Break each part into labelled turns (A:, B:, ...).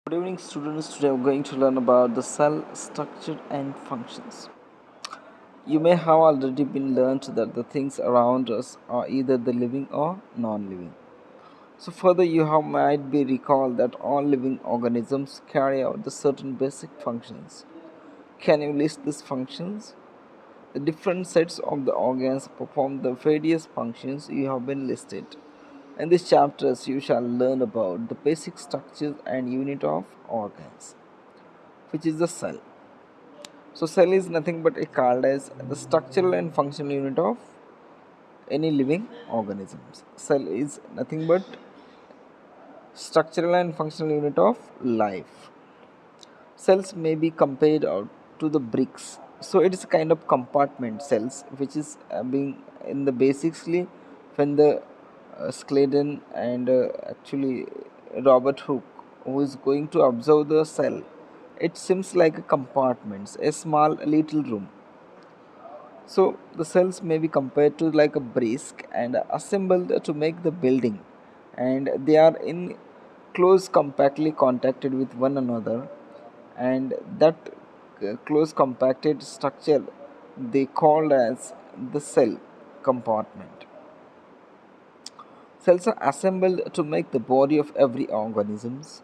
A: Good evening, students. Today we're going to learn about the cell structure and functions. You may have already been learned that the things around us are either the living or non-living. So further, you have might be recalled that all living organisms carry out the certain basic functions. Can you list these functions? The different sets of the organs perform the various functions you have been listed. In these chapters, you shall learn about the basic structures and unit of organs, which is the cell. So cell is nothing but called as the structural and functional unit of any living organisms. Cell is nothing but structural and functional unit of life. Cells may be compared out to the bricks. So it is a kind of compartment cells, which is being in the basically when the Scladen and actually Robert Hooke, who is going to observe the cell, it seems like a compartment, a small little room. So the cells may be compared to like a brick and assembled to make the building, and they are in close compactly contacted with one another, and that close compacted structure they called as the cell compartment. Cells are assembled to make the body of every organisms.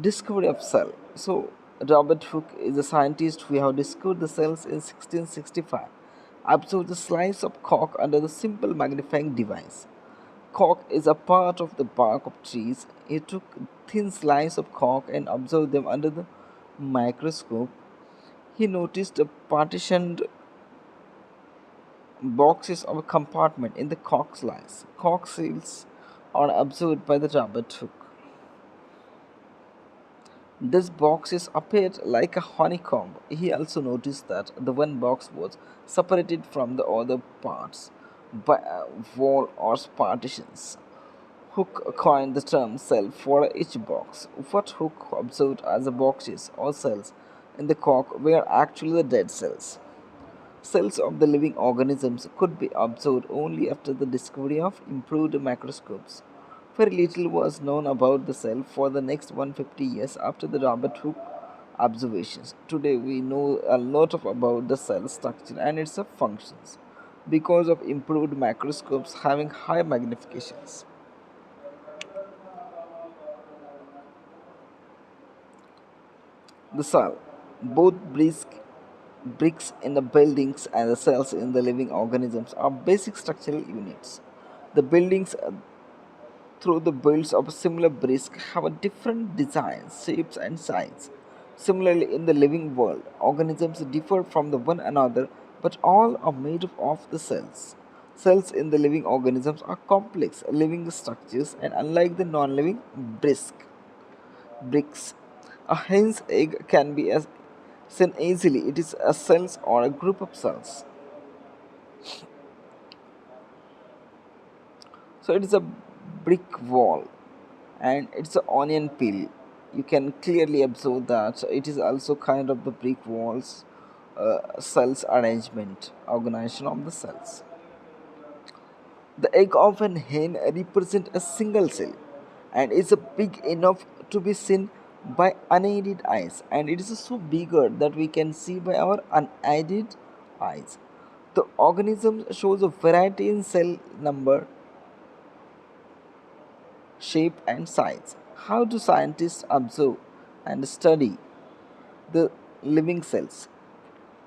A: Discovery of cell. So Robert Hooke is a scientist who have discovered the cells in 1665. Observed the slice of cork under the simple magnifying device. Cork is a part of the bark of trees. He took thin slice of cork and observed them under the microscope. He noticed a partitioned boxes of a compartment in the cork slice. Cork seals are observed by the Robert Hooke. These boxes appeared like a honeycomb. He also noticed that the one box was separated from the other parts by a wall or partitions. Hooke coined the term cell for each box. What Hooke observed as the boxes or cells in the cork were actually the dead cells. Cells of the living organisms could be observed only after the discovery of improved microscopes. Very little was known about the cell for the next 150 years after the Robert Hooke observations. Today we know a lot about the cell structure and its functions because of improved microscopes having high magnifications. The cell, both bricks in the buildings and the cells in the living organisms are basic structural units. The buildings through the builds of similar bricks have a different designs, shapes and size. Similarly, in the living world, organisms differ from the one another, but all are made up of the cells. Cells in the living organisms are complex living structures and unlike the non-living bricks. A hen's egg can be seen easily. It is a cells or a group of cells. So it is a brick wall and it's an onion peel. You can clearly observe that it is also kind of the brick walls cells arrangement organization of the cells. The egg of an hen represents a single cell and is big enough to be seen by unaided eyes, and it is so bigger that we can see by our unaided eyes. The organism shows a variety in cell number, shape, and size. How do scientists observe and study the living cells?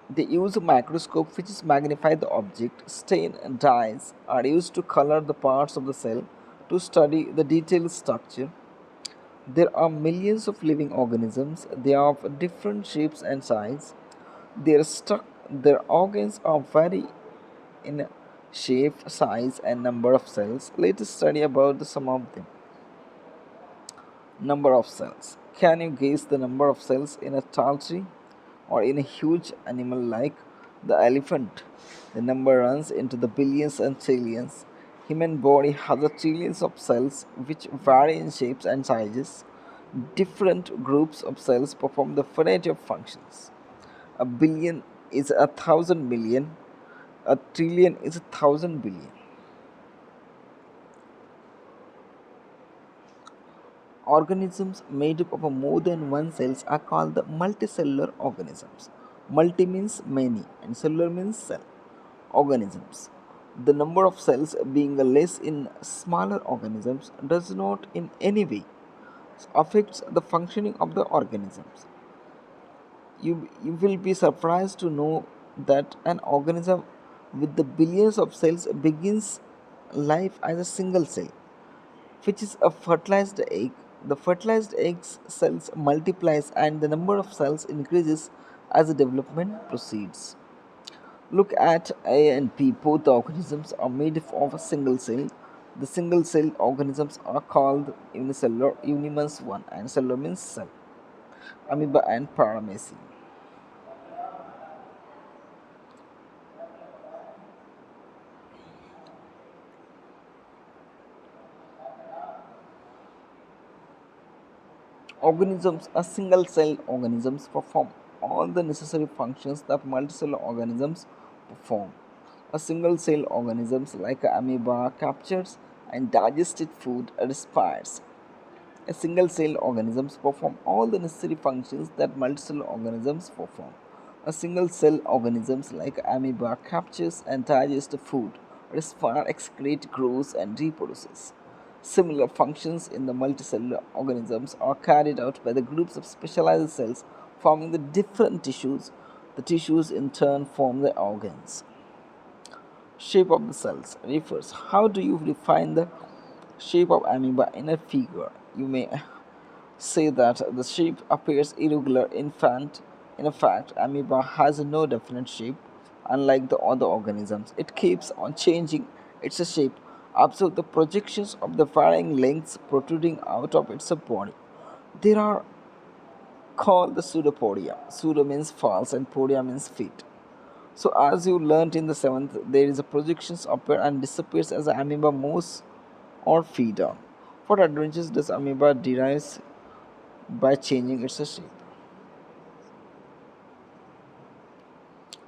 A: They use a microscope which is magnify the object. Stain and dyes are used to color the parts of the cell to study the detailed structure. There are millions of living organisms. They are of different shapes and size. Their organs are vary in shape, size, and number of cells. Let us study about the some of them. Number of cells. Can you guess the number of cells in a tall tree or in a huge animal like the elephant? The number runs into the billions and trillions. Human body has a trillions of cells which vary in shapes and sizes. Different groups of cells perform the variety of functions. A billion is 1,000 million. A trillion is 1,000 billion. Organisms made up of more than one cells are called the multicellular organisms. Multi means many and cellular means cell. Organisms. The number of cells being less in smaller organisms does not in any way affects the functioning of the organisms. You will be surprised to know that an organism with the billions of cells begins life as a single cell, which is a fertilized egg. The fertilized eggs cells multiplies and the number of cells increases as the development proceeds. Look at A and P. Both the organisms are made of a single cell. The single cell organisms are called unicellular. Uni means one and cellular means cell. Amoeba and paramecium. Organisms, a single cell organisms perform all the necessary functions that multicellular organisms perform. A single cell organisms like amoeba captures and digests food and respires. A single cell organisms perform all the necessary functions that multicellular organisms perform. A single cell organisms like amoeba captures and digests food, respire, excrete, grows and reproduces. Similar functions in the multicellular organisms are carried out by the groups of specialized cells forming the different tissues. The tissues in turn form the organs. Shape of the cells refers. How do you define the shape of amoeba in a figure? You may say that the shape appears irregular. In fact, amoeba has no definite shape. Unlike the other organisms, it keeps on changing its shape. Observe the projections of the varying lengths protruding out of its body. They are called the pseudopodia. Pseudo means false and podia means feet. So as you learnt in the seventh, there is a projections appear and disappears as the amoeba moves or feed on. What advantages does amoeba derives by changing its shape?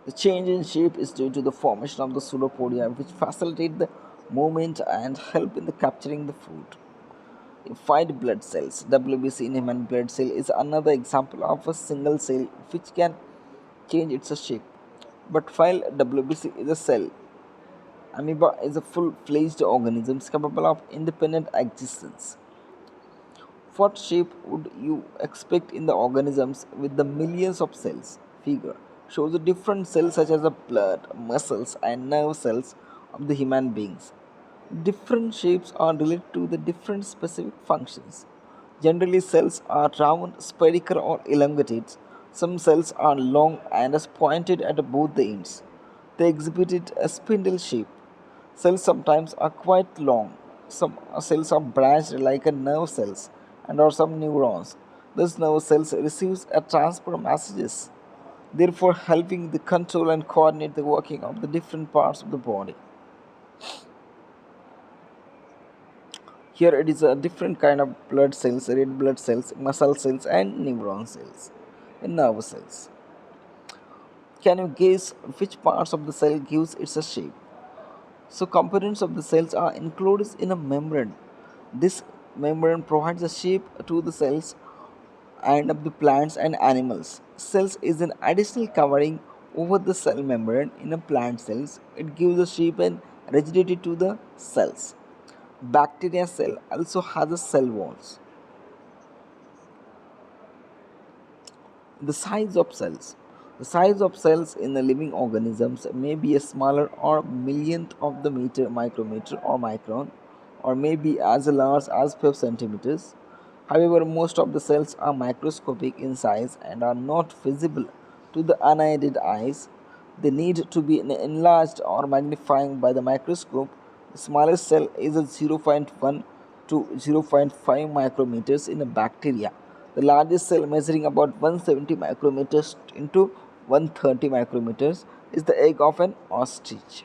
A: The change in shape is due to the formation of the pseudopodia, which facilitate the movement and help in the capturing the food. White blood cells, WBC in human blood cell, is another example of a single cell which can change its shape. But while WBC is a cell, amoeba is a full-fledged organism capable of independent existence. What shape would you expect in the organisms with the millions of cells? Figure shows the different cells such as the blood, muscles, and nerve cells of the human beings. Different shapes are related to the different specific functions. Generally, cells are round, spherical, or elongated. Some cells are long and as pointed at both the ends. They exhibit a spindle shape. Cells sometimes are quite long. Some cells are branched like a nerve cells and are some neurons. These nerve cells receives a transport messages, therefore helping the control and coordinate the working of the different parts of the body. Here it is a different kind of blood cells, red blood cells, muscle cells and neuron cells and nerve cells. Can you guess which parts of the cell gives its a shape? So components of the cells are enclosed in a membrane. This membrane provides a shape to the cells and of the plants and animals. Cells is an additional covering over the cell membrane in a plant cells. It gives a shape and rigidity to the cells. Bacteria cell also has a cell walls. The size of cells. The size of cells in the living organisms may be a smaller or millionth of the meter, micrometer, or micron, or may be as large as 5 centimeters. However, most of the cells are microscopic in size and are not visible to the unaided eyes. They need to be enlarged or magnifying by the microscope. The smallest cell is a zero point 0.1 to zero point 0.5 micrometers in a bacteria. The largest cell, measuring about 170 micrometers into 130 micrometers, is the egg of an ostrich.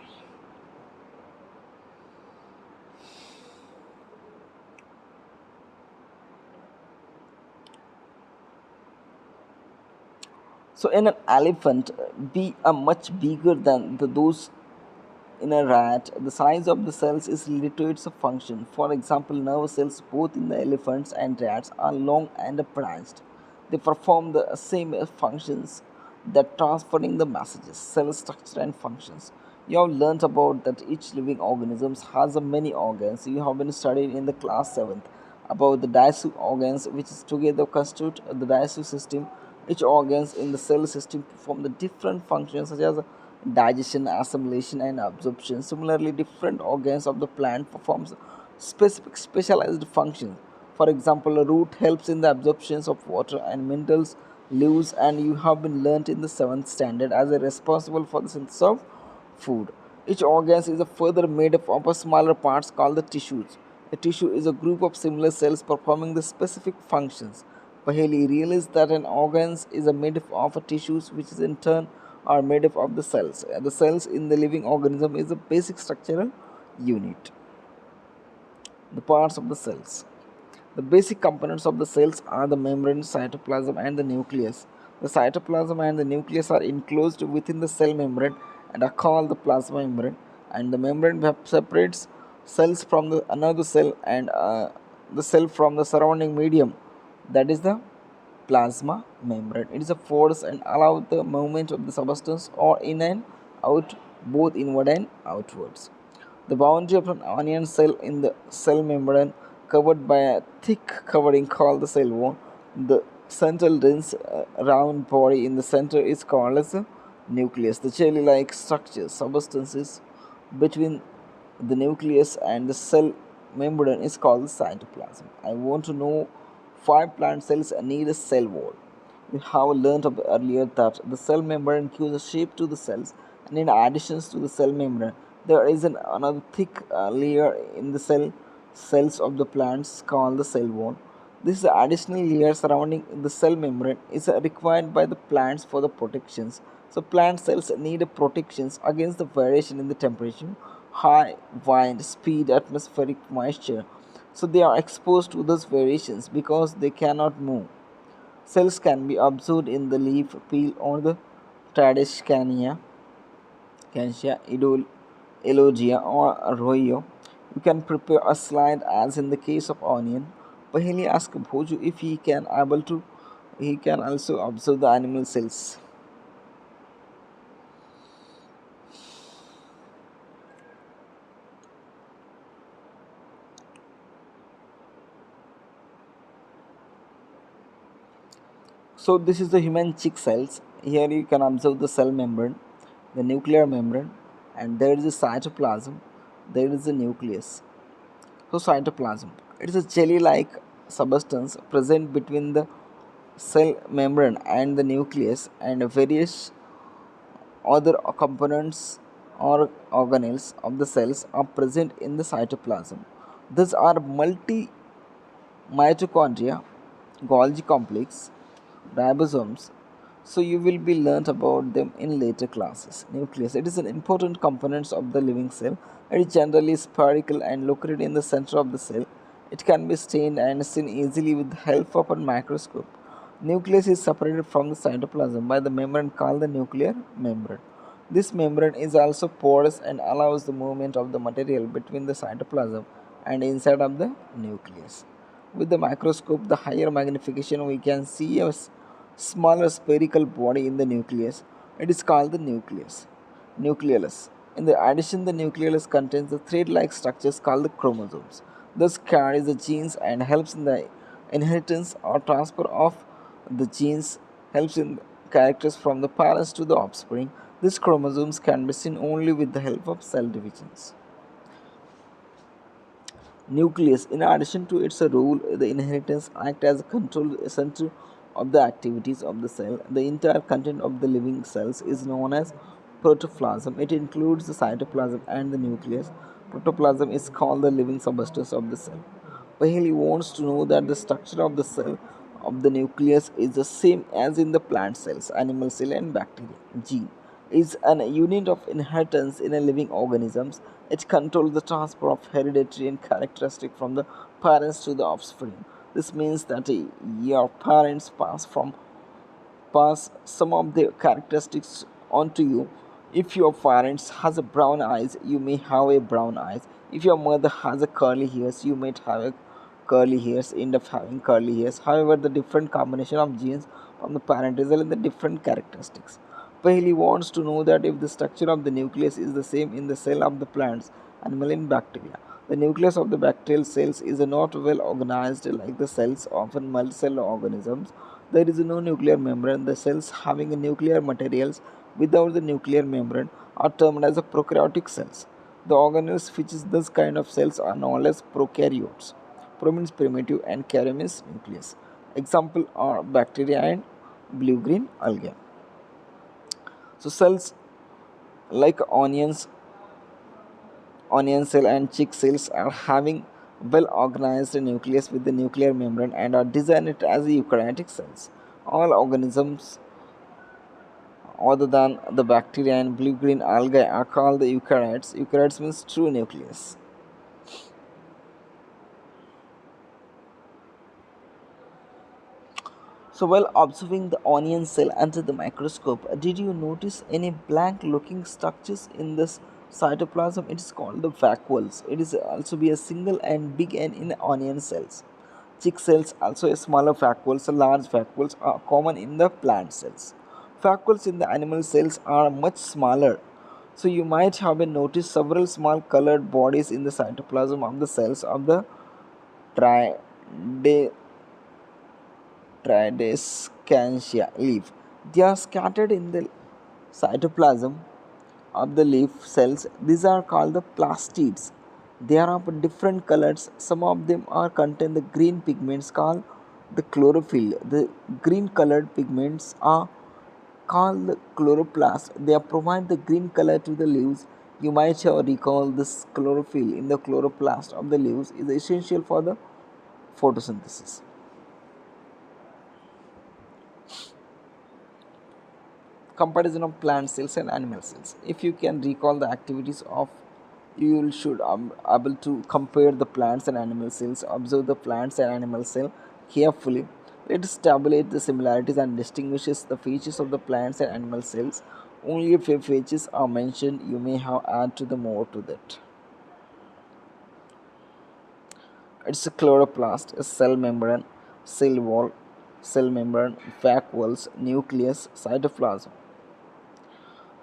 A: So, in an elephant, be a much bigger than those in a rat, the size of the cells is related to its function. For example, nerve cells both in the elephants and rats are long and branched. They perform the same functions that transferring the messages, cell structure and functions. You have learnt about that each living organism has a many organs. You have been studied in the class 7th about the digestive organs which is together constitute the digestive system. Each organs in the cell system perform the different functions such as digestion, assimilation and absorption. Similarly, different organs of the plant performs specific specialized functions. For example, a root helps in the absorption of water and minerals, leaves and you have been learnt in the 7th standard as a responsible for the synthesis of food. Each organ is a further made up of a smaller parts called the tissues. A tissue is a group of similar cells performing the specific functions. Paheli realized that an organ is a made up of a tissues which is in turn are made up of the cells. The cells in the living organism is a basic structural unit. The parts of the cells. The basic components of the cells are the membrane, cytoplasm, and the nucleus. The cytoplasm and the nucleus are enclosed within the cell membrane and are called the plasma membrane. And the membrane separates cells from the another cell and the cell from the surrounding medium. That is the plasma membrane. It is a force and allows the movement of the substance or in and out, both inward and outwards. The boundary of an onion cell in the cell membrane covered by a thick covering called the cell wall. The central dense round body in the center is called as the nucleus. The jelly-like structure substances between the nucleus and the cell membrane is called the cytoplasm. I want to know why plant cells need a cell wall. We have learned earlier that the cell membrane gives a shape to the cells, and in addition to the cell membrane, there is another thick layer in the cells of the plants called the cell wall. This additional layer surrounding the cell membrane is required by the plants for the protections. So plant cells need protections against the variation in the temperature, high wind, speed, atmospheric moisture. So they are exposed to those variations because they cannot move. Cells can be observed in the leaf, peel, or the Tradescania, Cantia, Elogia, or Arroyo. You can prepare a slide as in the case of onion. Paheli asked Bhoju if he can also observe the animal cells. So this is the human chick cells. Here you can observe the cell membrane, the nuclear membrane, and there is the cytoplasm, there is the nucleus. So cytoplasm, it is a jelly-like substance present between the cell membrane and the nucleus, and various other components or organelles of the cells are present in the cytoplasm. These are multi mitochondria, Golgi complex, ribosomes. So you will be learnt about them in later classes. Nucleus. It is an important component of the living cell. It is generally spherical and located in the center of the cell. It can be stained and seen easily with the help of a microscope. Nucleus is separated from the cytoplasm by the membrane called the nuclear membrane. This membrane is also porous and allows the movement of the material between the cytoplasm and inside of the nucleus. With the microscope, the higher magnification, we can see a smaller spherical body in the nucleus. It is called the nucleus. In the addition, the nucleus contains the thread-like structures called the chromosomes. This carries the genes and helps in the inheritance or transfer of the genes, helps in characters from the parents to the offspring. These chromosomes can be seen only with the help of cell divisions. Nucleus, in addition to its role, the inheritance act as a control center of the activities of the cell. The entire content of the living cells is known as protoplasm. It includes the cytoplasm and the nucleus. Protoplasm is called the living substance of the cell. Paheli wants to know that the structure of the cell of the nucleus is the same as in the plant cells, animal cell and bacteria. Gene is an unit of inheritance in a living organisms. It controls the transfer of hereditary and characteristic from the parents to the offspring. This means that your parents pass some of their characteristics onto you. If your parents has a brown eyes, you may have a brown eyes. If your mother has a curly hairs, you might have a curly hairs, end up having curly hairs. However, the different combination of genes from the parent result in the different characteristics. Paley wants to know that if the structure of the nucleus is the same in the cell of the plants, animal, and bacteria. The nucleus of the bacterial cells is not well organized like the cells of multicellular organisms. There is no nuclear membrane. The cells having a nuclear materials without the nuclear membrane are termed as a prokaryotic cells. The organelles which is this kind of cells are known as prokaryotes. Pro means primitive and karyo means nucleus. Example are bacteria and blue-green algae. So cells like onion cell and chick cells are having well organized nucleus with the nuclear membrane and are designed as eukaryotic cells. All organisms other than the bacteria and blue-green algae are called the eukaryotes. Eukaryotes means true nucleus. So while observing the onion cell under the microscope, did you notice any blank looking structures in this cytoplasm? It is called the vacuoles. It is also be a single and big end in onion cells. Chick cells, also a smaller vacuoles, large vacuoles are common in the plant cells. Vacuoles in the animal cells are much smaller. So you might have been noticed several small colored bodies in the cytoplasm of the cells of the triday Tradescantia leaf. They are scattered in the cytoplasm of the leaf cells. These are called the plastids. They are of different colors. Some of them are contain the green pigments called the chlorophyll. The green colored pigments are called the chloroplast. They provide the green color to the leaves. You might have recall this chlorophyll in the chloroplast of the leaves is essential for the photosynthesis. Comparison of plant cells and animal cells. If you can recall the activities of, you should able to compare the plants and animal cells. Observe the plants and animal cell carefully. Let us tabulate the similarities and distinguishes the features of the plants and animal cells. Only if features are mentioned, you may have add to the more to that. It's a chloroplast, a cell membrane, cell wall, cell membrane, vacuoles, nucleus, cytoplasm.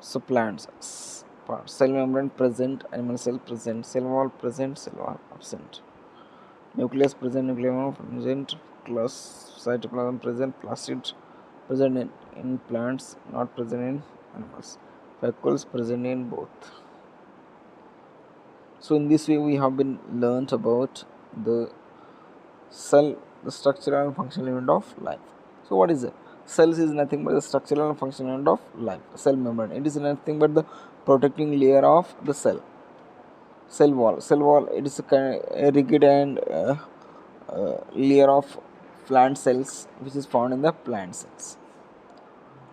A: So plants, cell membrane present, animal cell present, cell wall present, cell wall absent, nucleus present, nuclear membrane present, plus cytoplasm present, plastid present in plants, not present in animals, vacuoles present in both. So in this way we have been learnt about the cell, the structural and functional unit of life. So what is it? Cells is nothing but the structural and functional unit of life. Cell membrane, it is nothing but the protecting layer of the cell. Cell wall, it is a rigid and layer of plant cells which is found in the plant cells.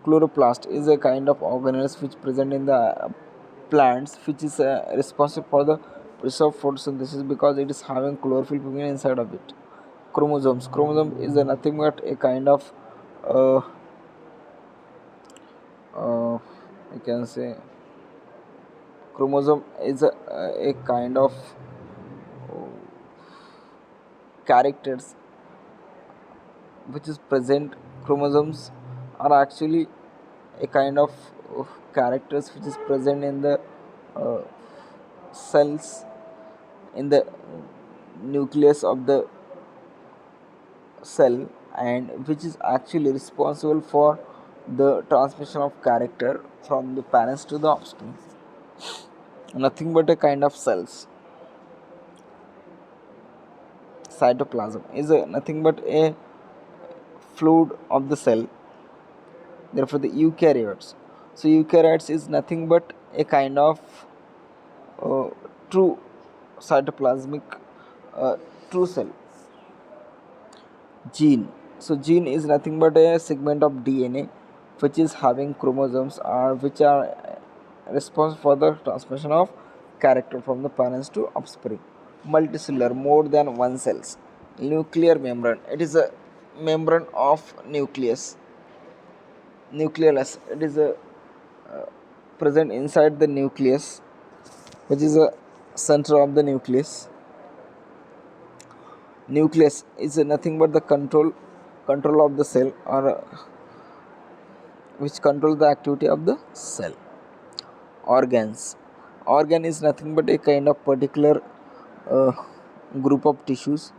A: Chloroplast is a kind of organelles which present in the plants which is responsible for the preserve photosynthesis because it is having chlorophyll pigment inside of it. Chromosomes, is a nothing but a kind of uh, I can say chromosome is a kind of characters which is present. Chromosomes are actually a kind of characters which is present in the uh, cells, in the nucleus of the cell, and which is actually responsible for the transmission of character from the parents to the offspring. Nothing but a kind of cells. Cytoplasm is nothing but a fluid of the cell. Therefore the eukaryotes, so eukaryotes is nothing but a kind of uh, true cytoplasmic uh, true cell. Gene, so gene is nothing but a segment of DNA which is having chromosomes or which are responsible for the transmission of character from the parents to offspring. Multicellular, more than one cells. Nuclear membrane, it is a membrane of nucleus. Nucleus, it is a present inside the nucleus, which is the center of the nucleus. Nucleus is nothing but the control of the cell, or which controls the activity of the cell. Organ is nothing but a kind of particular uh, group of tissues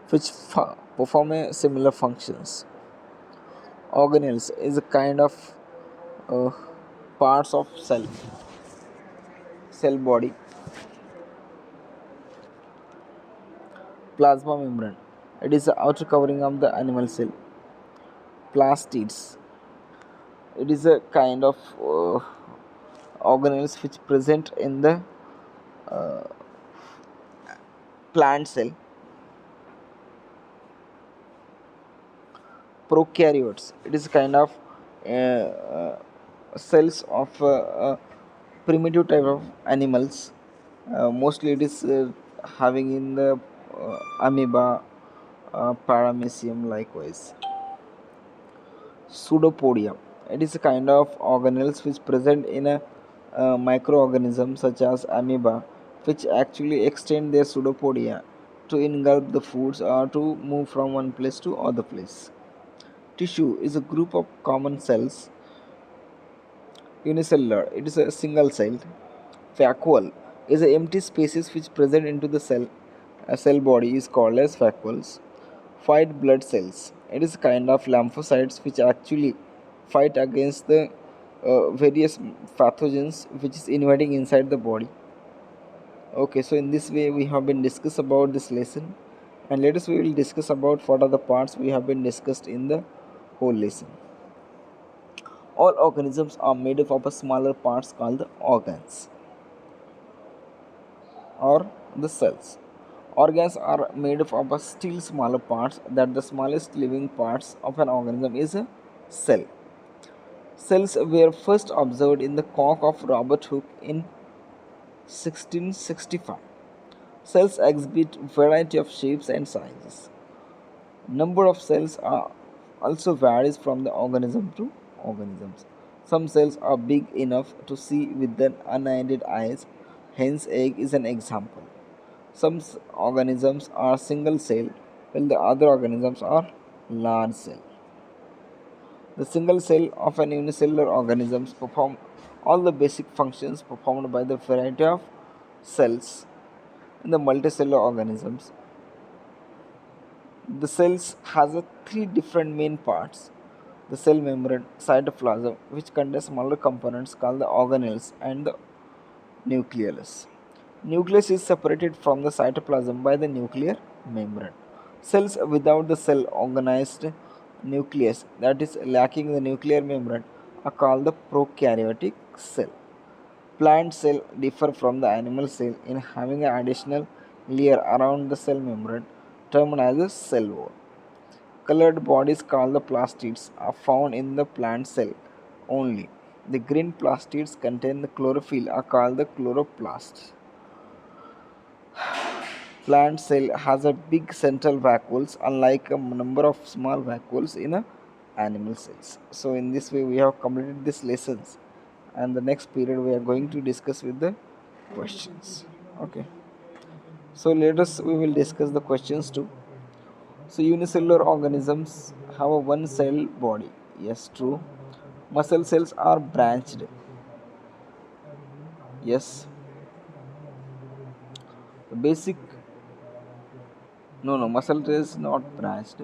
A: which perform a similar functions. Organelles is a kind of uh, parts of cell body. Plasma membrane, it is the outer covering of the animal cell. Plastids, it is a kind of organelles which present in the plant cell. Prokaryotes, it is kind of cells of primitive type of animals. Mostly it is having in the amoeba, paramecium likewise. Pseudopodia, it is a kind of organelles which present in a microorganism such as amoeba, which actually extend their pseudopodia to engulf the foods or to move from one place to other place. Tissue is a group of common cells. Unicellular, it is a single celled. Vacuole is a empty spaces which present into the cell. A cell body is called as vacuoles. Fight blood cells, it is a kind of lymphocytes which actually fight against the various pathogens which is invading inside the body. Okay, so in this way we have been discussed about this lesson, and later we will discuss about what are the parts we have been discussed in the whole lesson. All organisms are made up of a smaller parts called the organs or the cells. Organs are made up of a still smaller parts, that the smallest living parts of an organism is a cell. Cells were first observed in the cock of Robert Hooke in 1665. Cells exhibit variety of shapes and sizes. Number of cells are also varies from the organism to organisms. Some cells are big enough to see with the unaided eyes, hence egg is an example. Some organisms are single cell, while the other organisms are large cell. The single cell of an unicellular organisms perform all the basic functions performed by the variety of cells in the multicellular organisms. The cells has three different main parts: the cell membrane, cytoplasm, which contains smaller components called the organelles, and the nucleus. Nucleus is separated from the cytoplasm by the nuclear membrane. Cells without the cell organized nucleus, that is lacking the nuclear membrane, are called the prokaryotic cell. Plant cell differ from the animal cell in having an additional layer around the cell membrane termed as a cell wall. Colored bodies called the plastids are found in the plant cell only. The green plastids contain the chlorophyll are called the chloroplasts. Plant cell has a big central vacuoles, unlike a number of small vacuoles in a animal cells. So in this way we have completed these lessons, and the next period we are going to discuss with the questions. Okay, so let us we will discuss the questions too. So unicellular organisms have a one cell body. Yes, true. Muscle cells are branched. Yes. The basic, no, muscle is not branched.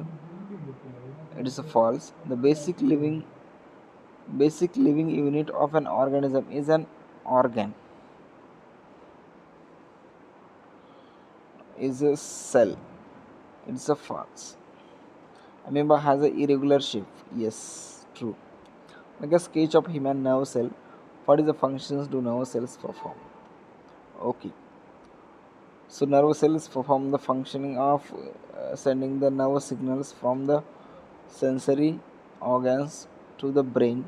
A: It is a false. The basic living unit of an organism is an organ. Is a cell. It's a false. Amoeba has a irregular shape. Yes, true. Like a sketch of human nerve cell. What is the functions do nerve cells perform? Okay. So nerve cells perform the functioning of sending the nerve signals from the sensory organs to the brain,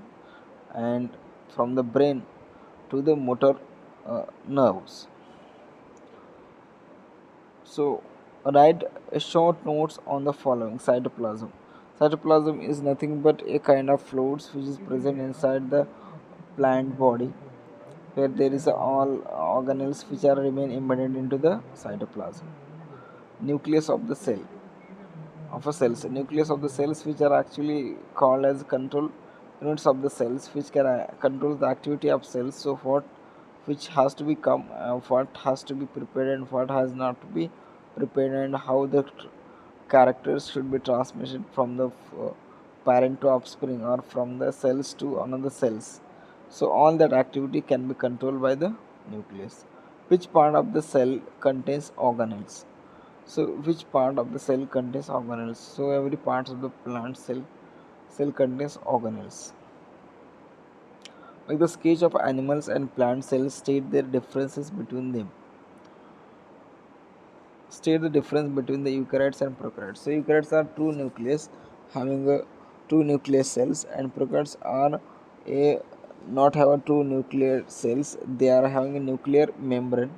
A: and from the brain to the motor nerves. So write a short notes on the following. Cytoplasm. Cytoplasm is nothing but a kind of fluids which is present inside the plant body. where there is all organelles which are remain embedded into the cytoplasm. Nucleus of the cell of a cells. Nucleus of the cells which are actually called as control units of the cells which can control the activity of cells. So what which has to become, what has to be prepared and what has not to be prepared, and how the characters should be transmitted from the parent to offspring or from the cells to another cells. So all that activity can be controlled by the nucleus. Which part of the cell contains organelles? So which part of the cell contains organelles? So every part of the plant cell contains organelles. Like the sketch of animals and plant cells state their differences between them. State the difference between the eukaryotes and prokaryotes. So eukaryotes are true nucleus having a two nucleus cells, and prokaryotes are a not have a true nuclear cells. They are having a nuclear membrane,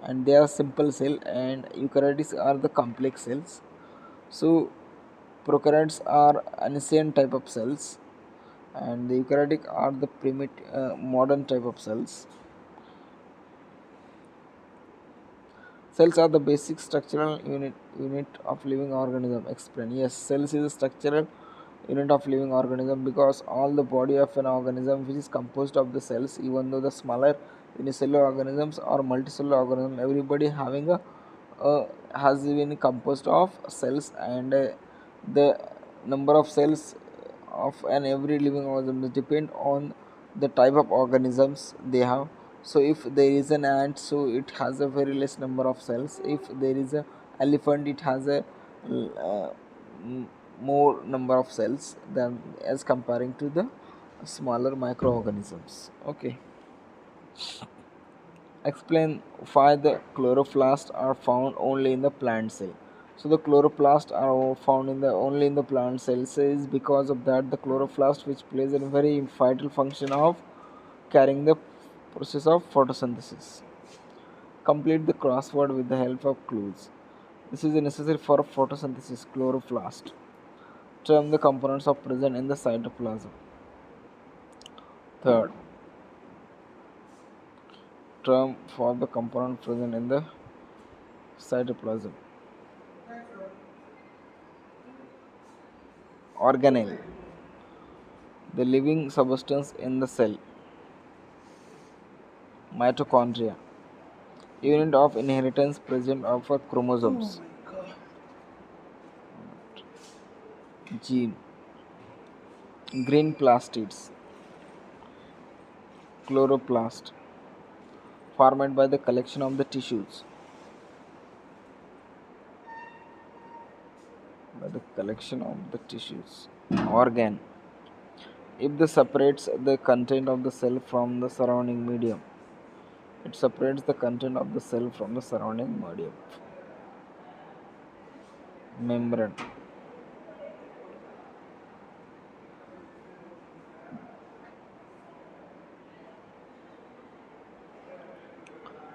A: and they are simple cell, and eukaryotes are the complex cells. So prokaryotes are ancient type of cells, and the eukaryotic are the modern type of cells. Cells are the basic structural unit of living organism. Explain. Yes, cells is a structural unit of living organism because all the body of an organism which is composed of the cells, even though the smaller unicellular organisms or multicellular organism, everybody having a has been composed of cells, and the number of cells of an every living organism depend on the type of organisms they have. So if there is an ant, so it has a very less number of cells. If there is a elephant, it has a m- more number of cells than as comparing to the smaller microorganisms. Okay. Explain why the chloroplasts are found only in the plant cell. So the chloroplasts are found in the only in the plant cells is because of that the chloroplast, which plays a very vital function of carrying the process of photosynthesis. Complete the crossword with the help of clues. This is necessary for photosynthesis. Chloroplast. Term the components of present in the cytoplasm. Third, term for the component present in the cytoplasm. Organelle, the living substance in the cell. Mitochondria, unit of inheritance present of chromosomes. Gene. Green plastids. Chloroplast, formed by the collection of the tissues. By the collection of the tissues. Organ, if this separates the content of the cell from the surrounding medium. It separates the content of the cell from the surrounding medium. Membrane,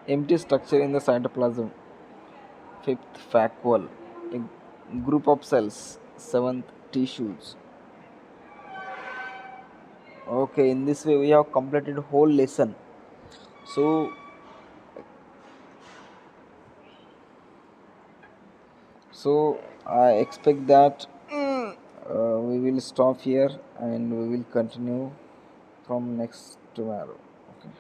A: empty structure in the cytoplasm. Fifth, vacuole, a group of cells. Seventh, tissues. Okay, in this way we have completed whole lesson. So I expect that we will stop here and we will continue from next tomorrow. Okay,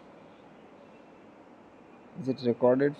A: is it recorded?